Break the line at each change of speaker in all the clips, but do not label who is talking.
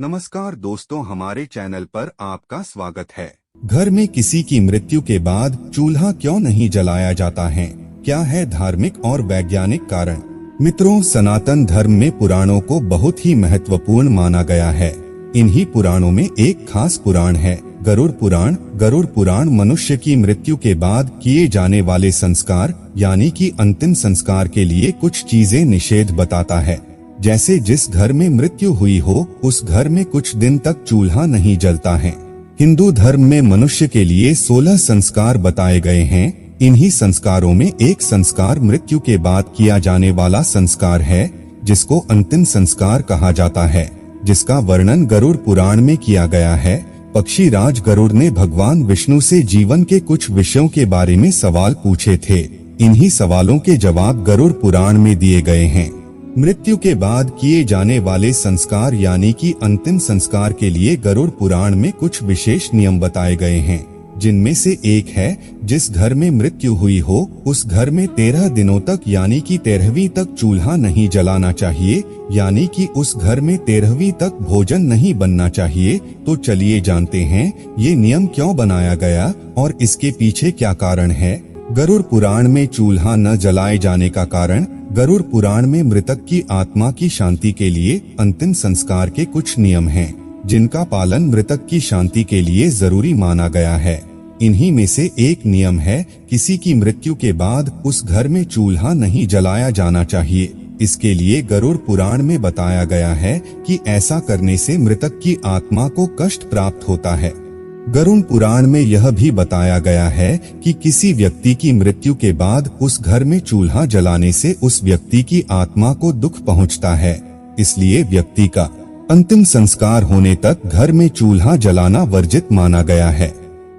नमस्कार दोस्तों, हमारे चैनल पर आपका स्वागत है। घर में किसी की मृत्यु के बाद चूल्हा क्यों नहीं जलाया जाता है? क्या है धार्मिक और वैज्ञानिक कारण? मित्रों, सनातन धर्म में पुराणों को बहुत ही महत्वपूर्ण माना गया है। इन्हीं पुराणों में एक खास पुराण है, गरुड़ पुराण। गरुड़ पुराण मनुष्य की मृत्यु के बाद किए जाने वाले संस्कार यानी कि अंतिम संस्कार के लिए कुछ चीजें निषेध बताता है। जैसे जिस घर में मृत्यु हुई हो उस घर में कुछ दिन तक चूल्हा नहीं जलता है। हिंदू धर्म में मनुष्य के लिए 16 संस्कार बताए गए हैं। इन्हीं संस्कारों में एक संस्कार मृत्यु के बाद किया जाने वाला संस्कार है, जिसको अंतिम संस्कार कहा जाता है, जिसका वर्णन गरुड़ पुराण में किया गया है। पक्षी राज गरुड़ ने भगवान विष्णु से जीवन के कुछ विषयों के बारे में सवाल पूछे थे। इन्हीं सवालों के जवाब गरुड़ पुराण में दिए गए हैं। मृत्यु के बाद किए जाने वाले संस्कार यानी कि अंतिम संस्कार के लिए गरुड़ पुराण में कुछ विशेष नियम बताए गए हैं, जिनमें से एक है, जिस घर में मृत्यु हुई हो उस घर में 13 दिनों तक यानी कि 13वीं तक चूल्हा नहीं जलाना चाहिए, यानी कि उस घर में 13वीं तक भोजन नहीं बनना चाहिए। तो चलिए जानते हैं ये नियम क्यों बनाया गया और इसके पीछे क्या कारण है। गरुड़ पुराण में चूल्हा न जलाए जाने का कारण। गरुड़ पुराण में मृतक की आत्मा की शांति के लिए अंतिम संस्कार के कुछ नियम हैं, जिनका पालन मृतक की शांति के लिए जरूरी माना गया है। इन्हीं में से एक नियम है, किसी की मृत्यु के बाद उस घर में चूल्हा नहीं जलाया जाना चाहिए। इसके लिए गरुड़ पुराण में बताया गया है कि ऐसा करने से मृतक की आत्मा को कष्ट प्राप्त होता है। गरुड़ पुराण में यह भी बताया गया है कि किसी व्यक्ति की मृत्यु के बाद उस घर में चूल्हा जलाने से उस व्यक्ति की आत्मा को दुख पहुंचता है। इसलिए व्यक्ति का अंतिम संस्कार होने तक घर में चूल्हा जलाना वर्जित माना गया है।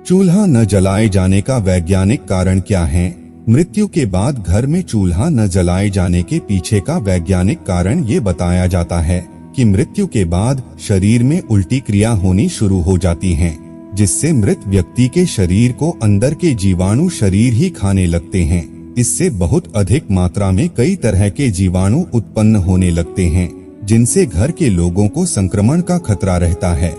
चूल्हा न जलाए जाने का वैज्ञानिक कारण क्या है? मृत्यु के बाद घर में चूल्हा न जलाए जाने के पीछे का वैज्ञानिक कारण ये बताया जाता है कि मृत्यु के बाद शरीर में उल्टी क्रिया होनी शुरू हो जाती है, जिससे मृत व्यक्ति के शरीर को अंदर के जीवाणु शरीर ही खाने लगते हैं। इससे बहुत अधिक मात्रा में कई तरह के जीवाणु उत्पन्न होने लगते हैं, जिनसे घर के लोगों को संक्रमण का खतरा रहता है।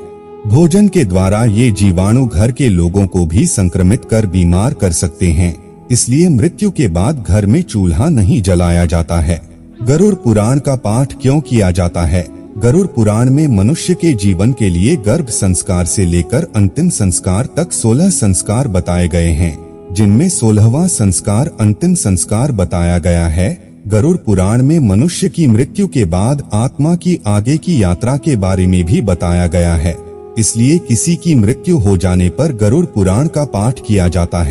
भोजन के द्वारा ये जीवाणु घर के लोगों को भी संक्रमित कर बीमार कर सकते हैं। इसलिए मृत्यु के बाद घर में चूल्हा नहीं जलाया जाता है। गरुड़ पुराण का पाठ क्यों किया जाता है? गरुड़ पुराण में मनुष्य के जीवन के लिए गर्भ संस्कार से लेकर अंतिम संस्कार तक 16 संस्कार बताए गए हैं, जिनमें 16वां संस्कार अंतिम संस्कार बताया गया है। गरुड़ पुराण में मनुष्य की मृत्यु के बाद आत्मा की आगे की यात्रा के बारे में भी बताया गया है। इसलिए किसी की मृत्यु हो जाने पर गरुड़ पुराण का पाठ किया जाता है।